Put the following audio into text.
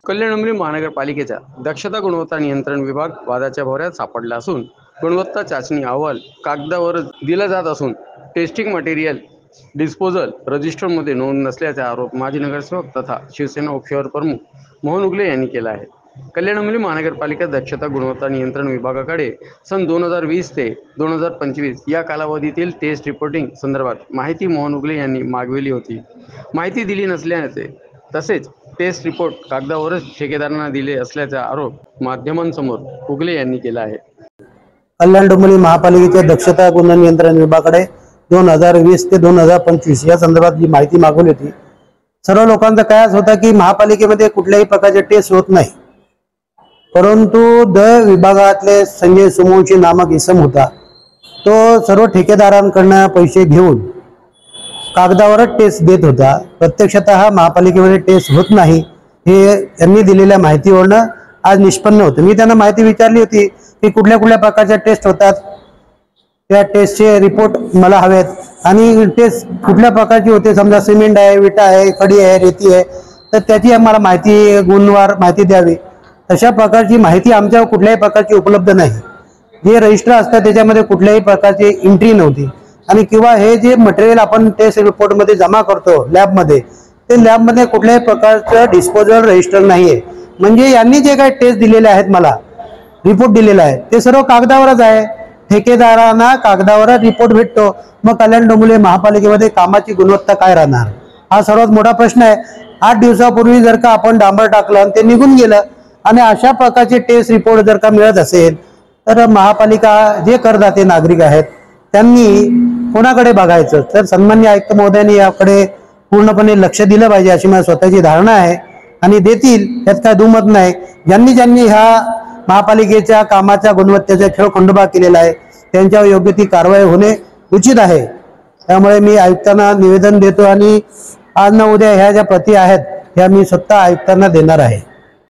कल्याण महानगरपालिकेचा दक्षता गुणवत्ता नियंत्रण विभाग वादाच्या भोवऱ्यात सापडला असून गुणवत्ता चाचणी अहवाल कागदावर दिला जात असून टेस्टिंग मटेरियल डिस्पोजल रजिस्टरमध्ये नोंद नसल्याचा आरोप माजी नगरसेवक तथा शिवसेना उपशहर प्रमुख मोहन उगले यांनी केला आहे। कल्याण महानगरपालिका दक्षता गुणवत्ता नियंत्रण विभागाकडे सन 2020 ते 2025 या कालावधीतील टेस्ट रिपोर्टिंग संदर्भात माहिती मोहन उगले यांनी मागविली होती। माहिती दिली नसल्याचे तसेच टेस्ट रिपोर्ट कागदावरच ठेकेदारांना दिले असल्याचा आरोप माध्यमांसमोर उगले यांनी केला आहे। कल्याण महापालिकेच्या दक्षता गुण नियंत्रण विभागाकडे 2020 ते 2025 या संदर्भात जी माहिती मागवली होती, सर्व लोकांचा काय होता की महापालिकेमध्ये कुठल्याही प्रकारचे टेस्ट होत नाही, परंतु द विभागातले संजय सुमोंशी नामक इसम होता, तो सर्व ठेकेदारांकडून पैसे घेऊन कागदावरच टेस्ट देत होता। प्रत्यक्षतः महापालिकेमध्ये टेस्ट होत नाही हे त्यांनी दिलेल्या माहितीवरून आज निष्पन्न होतं। मी त्यांना माहिती विचारली होती की कुठल्या कुठल्या प्रकारच्या टेस्ट होतात, त्या टेस्टचे रिपोर्ट मला हवेत आणि टेस्ट कुठल्या प्रकारची होते, समजा सिमेंट आहे, विटा आहे, खडी आहे, रेती आहे, तर त्याची आम्हाला माहिती गुणवार माहिती द्यावी। तशा प्रकारची माहिती आमच्यावर कुठल्याही प्रकारची उपलब्ध नाही। जे रजिस्टर असतात त्याच्यामध्ये कुठल्याही प्रकारची एंट्री नव्हती आणि किंवा हे जे मटेरियल आपण टेस्ट रिपोर्टमध्ये जमा करतो लॅबमध्ये, ते लॅबमध्ये कुठल्याही प्रकारचं डिस्पोजल रजिस्टर नाहीये। म्हणजे यांनी जे काही टेस्ट दिलेले आहेत, मला रिपोर्ट दिलेला आहे, ते सर्व कागदावरच आहे। ठेकेदारांना कागदावरच रिपोर्ट भेटतो, मग कल्याण डोंबिवली महापालिकेमध्ये कामाची गुणवत्ता काय राहणार, हा सर्वात मोठा प्रश्न आहे। 8 दिवसापूर्वी जर का आपण डांबर टाकलं आणि ते निघून गेलं आणि अशा प्रकारचे टेस्ट रिपोर्ट जर का मिळत असेल तर महापालिका जे करदाते नागरिक आहेत त्यांनी कोणाकडे बघायचं? तर सन्माननीय आयुक्त महोदयांनी याकडे पूर्णपणे लक्ष दिलं पाहिजे अशी माझी स्वतःची धारणा आहे आणि देतील यात काय दुमत नाही। ज्यांनी ह्या महापालिकेच्या कामाच्या गुणवत्तेचा खेळखंडोबा केलेला आहे त्यांच्यावर योग्य ती कारवाई होणे उचित आहे। त्यामुळे मी आयुक्तांना निवेदन देतो आणि आज ना उद्या ह्या ज्या प्रती आहेत ह्या मी स्वतः आयुक्तांना देणार आहे।